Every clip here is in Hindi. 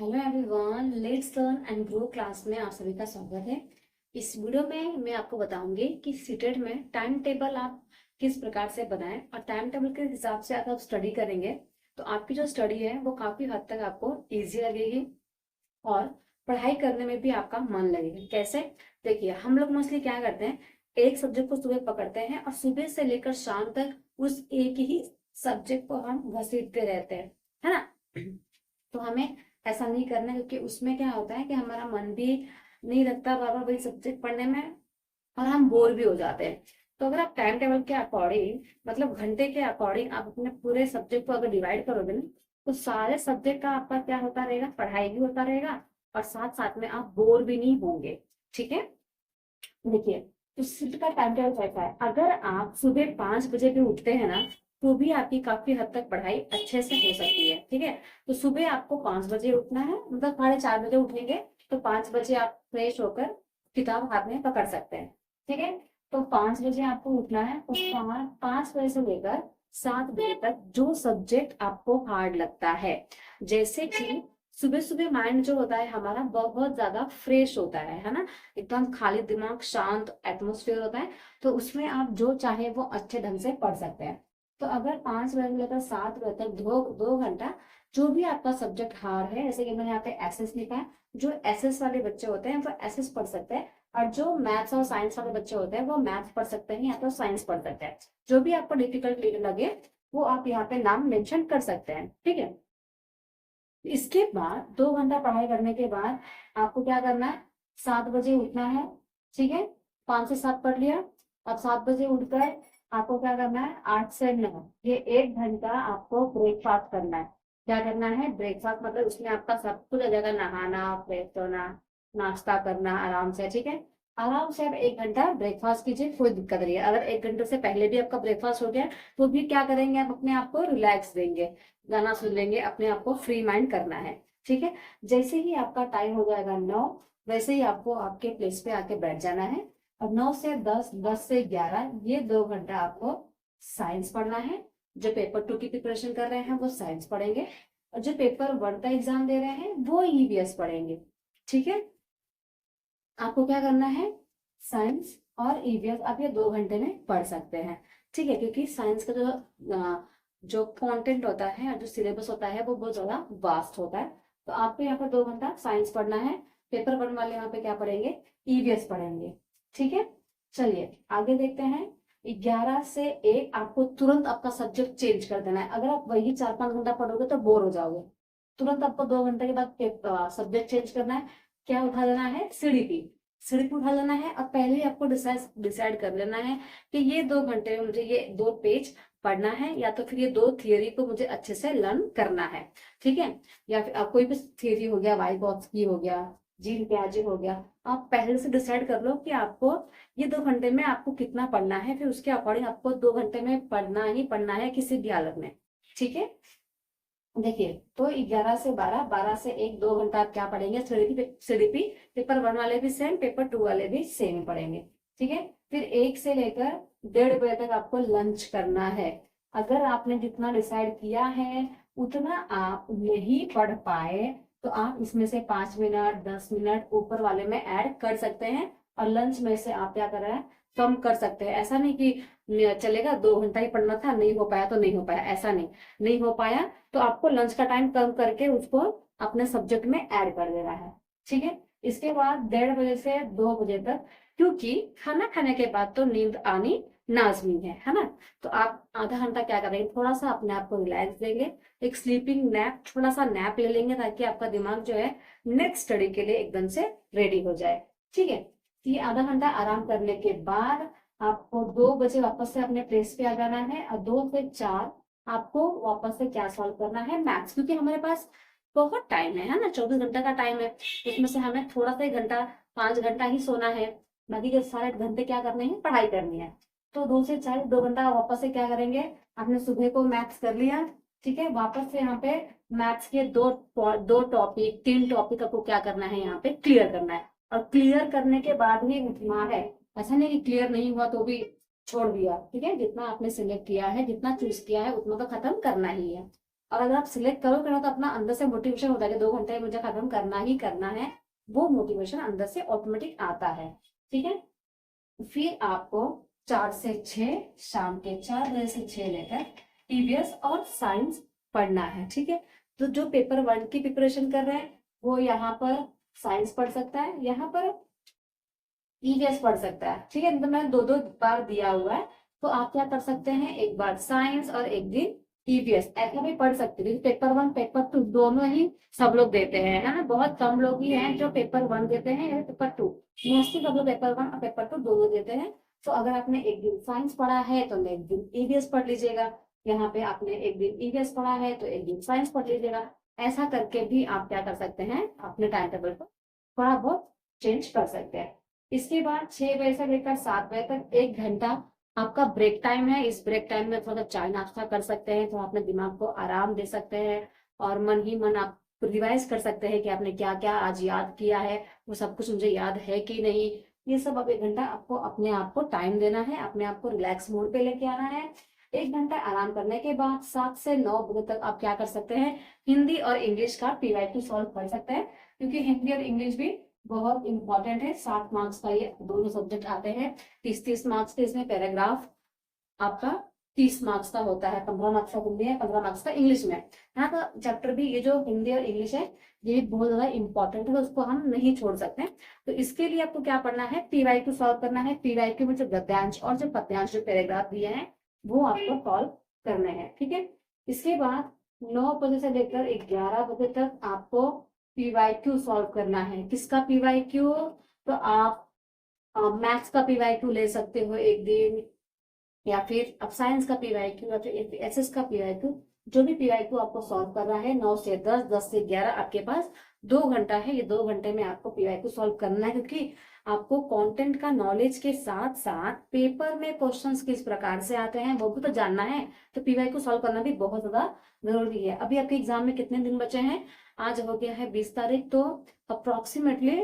Hello everyone, let's learn and grow class में आप सभी का स्वागत है। इस वीडियो में मैं आपको बताऊंगी कि सीटेट में टाइम टेबल आप किस प्रकार से बनाएं और टाइम टेबल के हिसाब से अगर आप स्टडी करेंगे तो आपकी जो स्टडी है वो काफी हद तक आपको इजी लगेगी और पढ़ाई करने में भी आपका मन लगेगा। कैसे? देखिए, हम लोग मोस्टली क्या करते हैं, एक सब्जेक्ट को सुबह पकड़ते हैं और सुबह से लेकर शाम तक उस एक ही सब्जेक्ट को हम घसीटते रहते हैं, है ना। तो हमें ऐसा नहीं करना है, क्योंकि उसमें क्या होता है कि हमारा मन भी नहीं लगता बार बार वही सब्जेक्ट पढ़ने में और हम बोर भी हो जाते हैं। तो अगर आप टाइम टेबल के अकॉर्डिंग, मतलब घंटे के अकॉर्डिंग आप अपने पूरे सब्जेक्ट को अगर डिवाइड करोगे ना, तो सारे सब्जेक्ट का आपका क्या होता रहेगा, पढ़ाई भी होता रहेगा और साथ साथ में आप बोर भी नहीं होंगे। ठीक है। देखिए, तो शिफ्ट का टाइम टेबल कैसा है, अगर आप सुबह 5 बजे भी उठते हैं ना, तो भी आपकी काफी हद तक पढ़ाई अच्छे से हो सकती है। ठीक है। तो सुबह आपको 5 बजे उठना है, मतलब 4:30 बजे उठेंगे तो 5 बजे आप फ्रेश होकर किताब हाथ में पकड़ सकते हैं। ठीक है। तो 5 बजे आपको उठना है, तो 5 बजे से लेकर 7 बजे तक जो सब्जेक्ट आपको हार्ड लगता है, जैसे कि सुबह सुबह माइंड जो होता है हमारा बहुत ज्यादा फ्रेश होता है ना, एकदम खाली दिमाग, शांत एटमोस्फेयर होता है। तो उसमें आप जो चाहे वो अच्छे ढंग से पढ़ सकते हैं। तो अगर 5 बजे से लेकर 7 बजे तक दो दो घंटा जो भी आपका सब्जेक्ट हार्ड है, जैसे कि मैंने यहाँ पे एसएस लिखा है, जो एसएस वाले बच्चे होते हैं वो एसएस पढ़ सकते हैं, और जो मैथ्स और साइंस वाले बच्चे होते हैं वो मैथ्स पढ़ सकते हैं या तो साइंस पढ़ सकते हैं। जो भी आपको डिफिकल्ट लगे वो आप यहाँ पे नाम मेंशन कर सकते हैं। ठीक है। इसके बाद 2 घंटा पढ़ाई करने के बाद आपको क्या करना है, 7 बजे उठना है। ठीक है। 5 से 7 पढ़ लिया। अब 7 बजे उठकर आपको क्या करना है, 8 से 9 ये 1 घंटा आपको ब्रेकफास्ट करना है। क्या करना है, ब्रेकफास्ट, मतलब उसमें आपका सब कुछ आ जाएगा, नहाना, फ्रेश होना, नाश्ता करना आराम से। ठीक है। आराम से आप 1 घंटा ब्रेकफास्ट कीजिए, कोई दिक्कत नहीं है। अगर 1 घंटे से पहले भी आपका ब्रेकफास्ट हो गया तो भी क्या करेंगे, आप अपने आप को रिलैक्स देंगे, गाना सुन लेंगे, अपने आप को फ्री माइंड करना है। ठीक है। जैसे ही आपका टाइम हो जाएगा 9, वैसे ही आपको आपके प्लेस पे आके बैठ जाना है। और 9 से 10, 10 से 11 ये 2 घंटा आपको साइंस पढ़ना है। जो पेपर 2 की प्रिपरेशन कर रहे हैं वो साइंस पढ़ेंगे, और जो पेपर 1 का एग्जाम दे रहे हैं वो ईवीएस पढ़ेंगे। ठीक है। आपको क्या करना है, साइंस और ईवीएस आप ये 2 घंटे में पढ़ सकते हैं। ठीक है। क्योंकि साइंस का जो कंटेंट होता है और जो सिलेबस होता है वो बहुत ज्यादा वास्ट होता है। तो आपको यहाँ पर 2 घंटा साइंस पढ़ना है। पेपर 1 वाले यहाँ पे क्या पढ़ेंगे, ईवीएस पढ़ेंगे। ठीक है। चलिए आगे देखते हैं। 11 से 1 आपको तुरंत आपका सब्जेक्ट चेंज कर देना है। अगर आप वही 4-5 घंटा पढ़ोगे तो बोर हो जाओगे। तुरंत आपको 2 घंटे के बाद सब्जेक्ट चेंज करना है। क्या उठा लेना है, सीडीपी। सीडीपी उठा लेना है और पहले ही आपको डिसाइड कर लेना है कि ये 2 घंटे में मुझे ये 2 पेज पढ़ना है, या तो फिर ये 2 थियरी को मुझे अच्छे से लर्न करना है। ठीक है। या फिर कोई भी थियरी हो गया, वाइगॉत्स्की हो गया, जीन पियाजे हो गया, आप पहले से डिसाइड कर लो कि आपको ये 2 घंटे में आपको कितना पढ़ना है, फिर उसके अकॉर्डिंग आपको 2 घंटे में पढ़ना ही पढ़ना है किसी भी हालत में। ठीक है। देखिए, तो 11 से 12, 12 से 1 2 घंटा आप क्या पढ़ेंगे, सीडीपी। पेपर 1 वाले भी सेम, पेपर 2 वाले भी सेम ही पढ़ेंगे। ठीक है। फिर 1 से लेकर 1:30 बजे तक आपको लंच करना है। अगर आपने जितना डिसाइड किया है उतना आप नहीं पढ़ पाए तो आप इसमें से 5 मिनट 10 मिनट ऊपर वाले में ऐड कर सकते हैं, और लंच में से आप क्या कर रहे हैं, कम कर सकते हैं। ऐसा नहीं कि चलेगा 2 घंटा ही पढ़ना था, नहीं हो पाया तो नहीं हो पाया, ऐसा नहीं। नहीं हो पाया तो आपको लंच का टाइम कम करके उसको अपने सब्जेक्ट में ऐड कर देना है। ठीक है। इसके बाद 1:30 से 2 बजे तक, क्योंकि खाना खाने के बाद तो नींद आनी लाजमी है ना। तो आप आधा घंटा क्या करेंगे, थोड़ा सा अपने आप को रिलैक्स देंगे, एक स्लीपिंग नैप, थोड़ा सा नैप ले लेंगे, ताकि आपका दिमाग जो है नेक्स्ट स्टडी के लिए एकदम से रेडी हो जाए। ठीक है। तो ये आधा घंटा आराम करने के बाद आपको 2 बजे वापस से अपने प्लेस पे आ जाना है, और 2 से 4 आपको वापस से क्या सॉल्व करना है, मैथ्स। क्योंकि हमारे पास बहुत टाइम है ना, 24 घंटे का टाइम है। उसमें से हमें थोड़ा सा ही घंटा, 5 घंटा ही सोना है, बाकी के सारे घंटे क्या करने हैं, पढ़ाई करनी है। तो 2 से 4 2 घंटा वापस से क्या करेंगे, आपने सुबह को मैथ्स कर लिया। ठीक है। वापस से यहाँ पे मैथ्स के दो टॉपिक 3 टॉपिक आपको क्या करना है, यहाँ पे क्लियर करना है, और क्लियर करने के बाद ही उठना है। ऐसा नहीं कि क्लियर नहीं हुआ तो भी छोड़ दिया। ठीक है। जितना आपने सिलेक्ट किया है, जितना चूज किया है, उतना तो खत्म करना ही है। और अगर आप सिलेक्ट करोगे ना तो अपना अंदर से मोटिवेशन होता है कि 2 घंटे मुझे खत्म करना ही करना है, वो मोटिवेशन अंदर से ऑटोमेटिक आता है। ठीक है, फिर आपको 4 से 6, शाम के 4 बजे से 6 लेकर ईवीएस और साइंस पढ़ना है। ठीक है, तो जो पेपर 1 की प्रिपरेशन कर रहे हैं वो यहाँ पर साइंस पढ़ सकता है, यहाँ पर ईवीएस पढ़ सकता है। ठीक है, तो मैंने 2-2 बार दिया हुआ है, तो आप क्या कर सकते हैं, एक बार साइंस और एक दिन ईवीएस, ऐसा भी पढ़ सकते हैं। पेपर 1 पेपर 2 दोनों ही सब लोग देते हैं, है ना, बहुत कम लोग ही हैं जो पेपर 1 देते हैं या पेपर 2, मोस्टली सब लोग पेपर 1 और पेपर 2 दोनों देते हैं। तो अगर आपने एक दिन साइंस पढ़ा है तो एक दिन ईवीएस पढ़ लीजिएगा, यहाँ पे आपने एक दिन ईवीएस पढ़ा है तो एक दिन साइंस पढ़ लीजिएगा। ऐसा करके भी आप क्या कर सकते हैं, अपने टाइम टेबल को थोड़ा बहुत चेंज कर सकते हैं। इसके बाद 6 बजे से लेकर 7 बजे तक 1 घंटा आपका ब्रेक टाइम है। इस ब्रेक टाइम में थोड़ा चाय नाश्ता कर सकते हैं, तो अपने दिमाग को आराम दे सकते हैं और मन ही मन आप रिवाइज कर सकते हैं कि आपने क्या क्या आज याद किया है, वो सब कुछ मुझे याद है कि नहीं। ये सब अब 1 घंटा आपको अपने आप को टाइम देना है, अपने आप को रिलैक्स मोड पे लेके आना है। 1 घंटा आराम करने के बाद 7 से 9 बजे तक आप क्या कर सकते हैं, हिंदी और इंग्लिश का PYQ सॉल्व कर सकते हैं, क्योंकि हिंदी और इंग्लिश भी बहुत इंपॉर्टेंट है। 60 मार्क्स का ये दोनों सब्जेक्ट आते हैं, 30-30 मार्क्स के इसमें पैराग्राफ आपका 30 मार्क्स का होता है, 15 मार्क्स का हिंदी है, 15 मार्क्स का इंग्लिश में। यहाँ का चैप्टर भी, ये जो हिंदी और इंग्लिश है ये भी बहुत ज्यादा इंपॉर्टेंट है, उसको हम नहीं छोड़ सकते। तो इसके लिए आपको क्या पढ़ना है, PYQ सॉल्व करना है। PYQ में जो गद्यांश और जो पद्यांश जो पैराग्राफ दिए हैं वो आपको सॉल्व करने हैं। ठीक है, इसके बाद 9 बजे से लेकर 11 बजे तक आपको PYQ सॉल्व करना है। किसका PYQ, तो आप मैथ्स का PYQ ले सकते हो एक दिन, या फिर अब साइंस का PYQ या फिर SS का PYQ, जो भी PYQ आपको सॉल्व करना है। 9 से 10, 10 से 11 आपके पास 2 घंटा है। ये 2 घंटे में आपको PYQ सॉल्व करना है, क्योंकि आपको कंटेंट का नॉलेज के साथ साथ पेपर में क्वेश्चंस किस प्रकार से आते हैं वो भी तो जानना है। तो PYQ सॉल्व करना भी बहुत ज्यादा जरूरी है। अभी आपके एग्जाम में कितने दिन बचे हैं, आज हो गया है 20 तारीख, तो अप्रोक्सीमेटली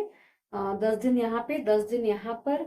10 दिन यहाँ पे 10 दिन यहाँ पर,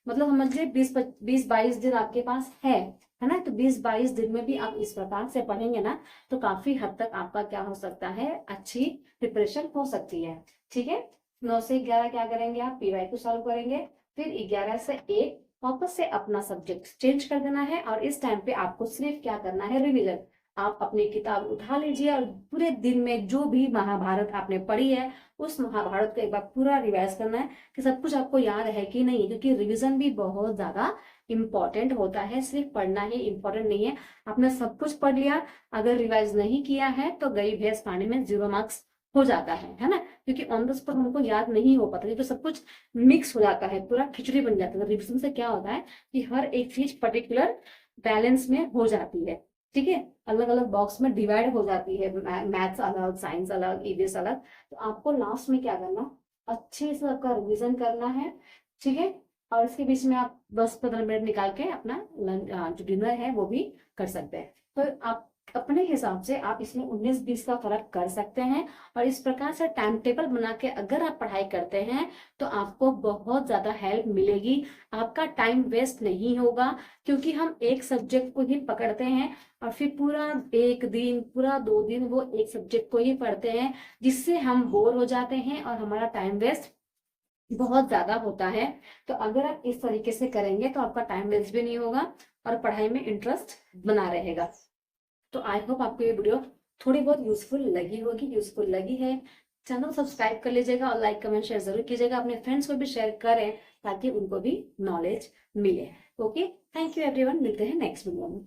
मतलब समझिए 20-22 दिन आपके पास है ना। तो 20-22 दिन में भी आप इस प्रकार से पढ़ेंगे ना तो काफी हद तक आपका क्या हो सकता है, अच्छी प्रिपरेशन हो सकती है। ठीक है, 9 से 11 क्या करेंगे आप, PYQ सॉल्व करेंगे। फिर 11 से 1 वापस से अपना सब्जेक्ट चेंज कर देना है, और इस टाइम पे आपको सिर्फ क्या करना है, रिविजन। आप अपनी किताब उठा लीजिए और पूरे दिन में जो भी महाभारत आपने पढ़ी है उस महाभारत को एक बार पूरा रिवाइज करना है कि सब कुछ आपको याद है कि नहीं, क्योंकि रिवीजन भी बहुत ज्यादा इंपॉर्टेंट होता है। सिर्फ पढ़ना ही इंपॉर्टेंट नहीं है। आपने सब कुछ पढ़ लिया, अगर रिवाइज नहीं किया है तो गई भैंस पानी में, 0 मार्क्स हो जाता है ना, क्योंकि ऑन द स्पॉट हमको याद नहीं हो पाता, क्योंकि सब कुछ मिक्स हो जाता है, पूरा खिचड़ी बन जाता है। रिविजन से क्या होता है कि हर एक चीज पर्टिकुलर बैलेंस में हो जाती है। ठीक है, अलग अलग बॉक्स में डिवाइड हो जाती है, मैथ्स अलग, साइंस अलग, ईवीएस अलग। तो आपको लास्ट में क्या करना, अच्छे से आपका रिवीजन करना है। ठीक है, और इसके बीच में आप 10-15 मिनट निकाल के अपना लंच जो डिनर है वो भी कर सकते हैं। तो आप अपने हिसाब से आप इसमें 19-20 का फर्क कर सकते हैं, और इस प्रकार से टाइम टेबल बना के अगर आप पढ़ाई करते हैं तो आपको बहुत ज्यादा हेल्प मिलेगी। आपका टाइम वेस्ट नहीं होगा, क्योंकि हम एक सब्जेक्ट को ही पकड़ते हैं और फिर पूरा 1 दिन, पूरा 2 दिन वो एक सब्जेक्ट को ही पढ़ते हैं, जिससे हम बोर हो जाते हैं और हमारा टाइम वेस्ट बहुत ज्यादा होता है। तो अगर आप इस तरीके से करेंगे तो आपका टाइम वेस्ट भी नहीं होगा और पढ़ाई में इंटरेस्ट बना रहेगा। तो आई होप आपको ये वीडियो थोड़ी बहुत यूजफुल लगी होगी। यूजफुल लगी है, चैनल सब्सक्राइब कर लीजिएगा और लाइक कमेंट शेयर जरूर कीजिएगा। अपने फ्रेंड्स को भी शेयर करें ताकि उनको भी नॉलेज मिले। ओके, थैंक यू एवरीवन, मिलते हैं नेक्स्ट वीडियो में।